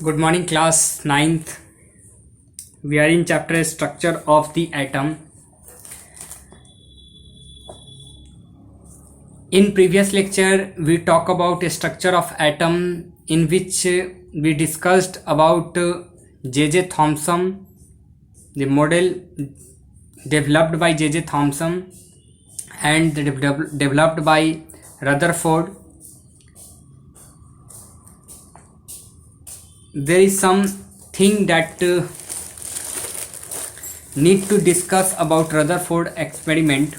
Good morning, class 9th. We are in chapter structure of the atom. In previous lecture, we talk about a structure of atom in which we discussed about J.J. Thomson, the model developed by J.J. Thomson and developed by Rutherford. There is something that need to discuss about Rutherford experiment.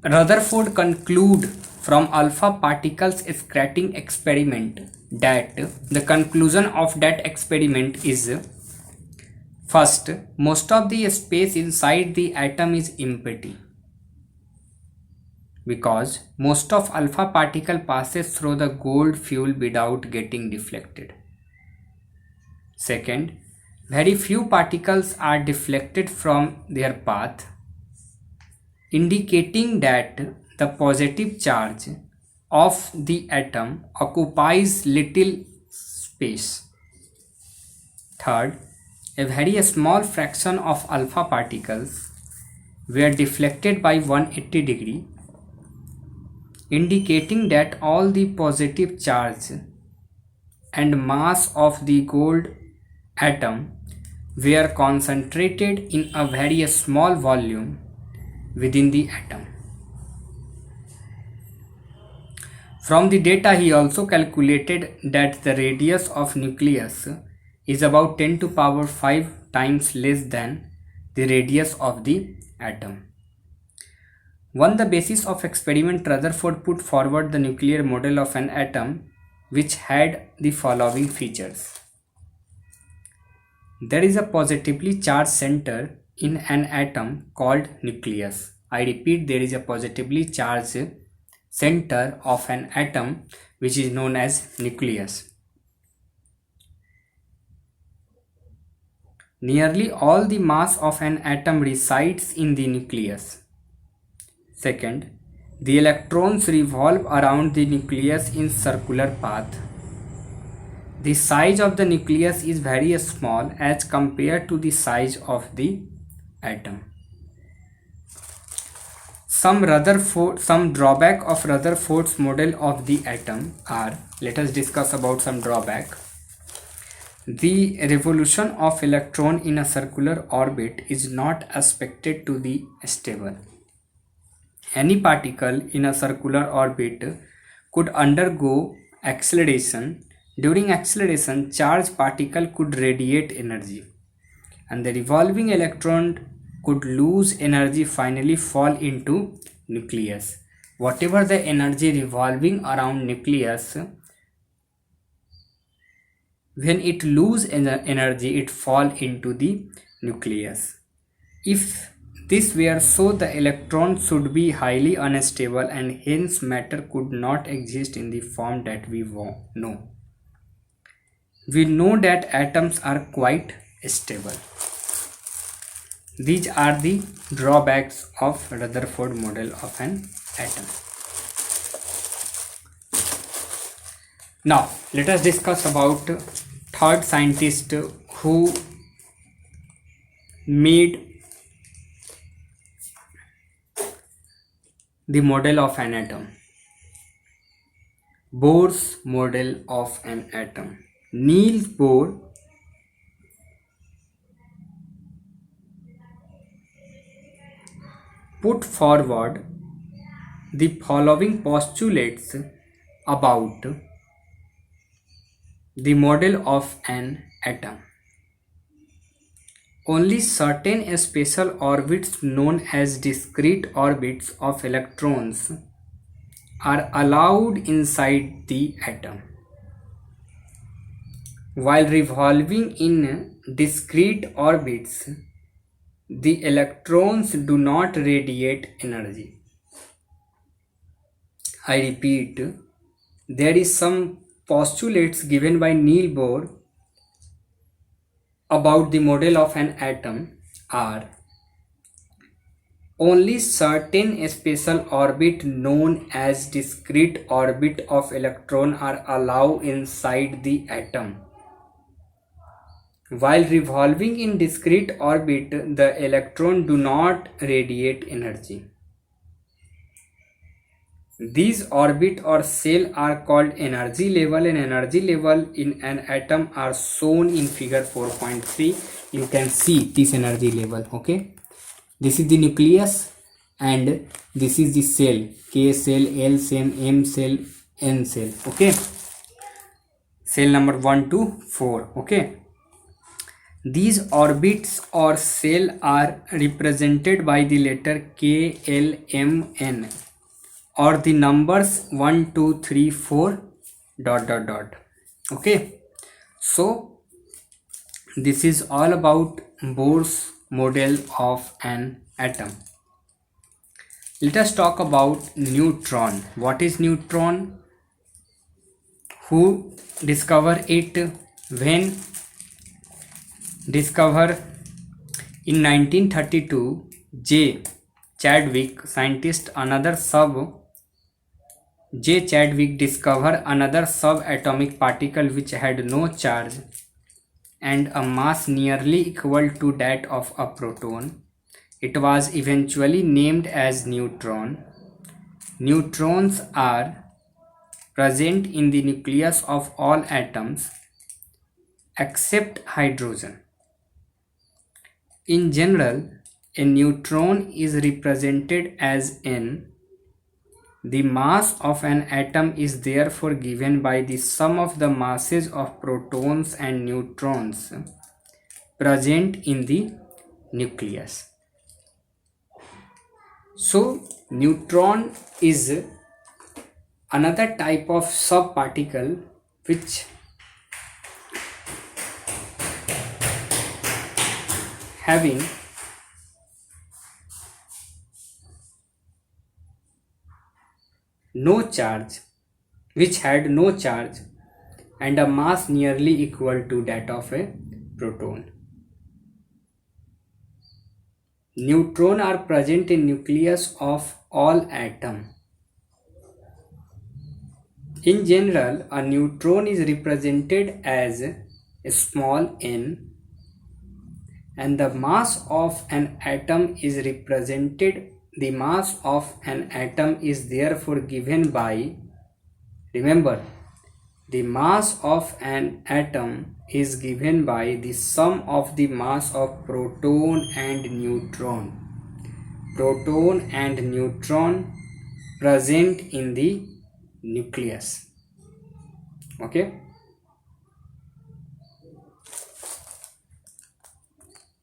Rutherford conclude from alpha particles scattering experiment that the conclusion of that experiment is: first, most of the space inside the atom is empty because most of alpha particle passes through the gold fuel without getting deflected. Second, very few particles are deflected from their path, indicating that the positive charge of the atom occupies little space. Third, a very small fraction of alpha particles were deflected by 180 degree, indicating that all the positive charge and mass of the gold atom were concentrated in a very small volume within the atom. From the data, he also calculated that the radius of nucleus is about 10 to power 5 times less than the radius of the atom. On the basis of experiment, Rutherford put forward the nuclear model of an atom which had the following features. There is a positively charged center in an atom called nucleus. I repeat, there is a positively charged center of an atom which is known as nucleus. Nearly all the mass of an atom resides in the nucleus. Second, the electrons revolve around the nucleus in circular path. The size of the nucleus is very small as compared to the size of the atom. Some drawback of Rutherford's model of the atom are, let us discuss about some drawback. The revolution of electron in a circular orbit is not expected to be stable. Any particle in a circular orbit could undergo acceleration. During acceleration, charged particle could radiate energy, and the revolving electron could lose energy, finally fall into nucleus. Whatever the energy revolving around nucleus, when it lose energy, it fall into the nucleus. If this were so, the electron should be highly unstable and hence matter could not exist in the form that we know. We know that atoms are quite stable. These are the drawbacks of Rutherford model of an atom. Now, let us discuss about third scientist who made the model of an atom. Bohr's model of an atom. Niels Bohr put forward the following postulates about the model of an atom. Only certain special orbits known as discrete orbits of electrons are allowed inside the atom. While revolving in discrete orbits, the electrons do not radiate energy. I repeat, there is some postulates given by Niels Bohr about the model of an atom are: only certain special orbit known as discrete orbit of electron are allowed inside the atom. While revolving in discrete orbit, the electron do not radiate energy. These orbit or cell are called energy level, and energy level in an atom are shown in figure 4.3. You can see this energy level. Okay, this is the nucleus and this is the cell, K cell, L cell, M cell, N cell. Okay, cell number 1 to 4. Okay, these orbits or cell are represented by the letter K, L, M, N, or the numbers 1 2 3 4 dot dot dot. Okay, so this is all about Bohr's model of an atom. Let us talk about neutron. What is neutron? Who discovered it? When? Discover in 1932, J. Chadwick, scientist, J. Chadwick discovered another subatomic particle which had no charge and a mass nearly equal to that of a proton. It was eventually named as neutron. Neutrons are present in the nucleus of all atoms except hydrogen. In general, a neutron is represented as N. The mass of an atom is therefore given by the sum of the masses of protons and neutrons present in the nucleus. So, neutron is another type of subparticle which having no charge, which had no charge and a mass nearly equal to that of a proton. Neutrons are present in nucleus of all atoms. In general, a neutron is represented as a small n, and the mass of an atom is represented. The mass of an atom is therefore given by, remember, the mass of an atom is given by the sum of the mass of proton and neutron. Proton and neutron present in the nucleus. Okay.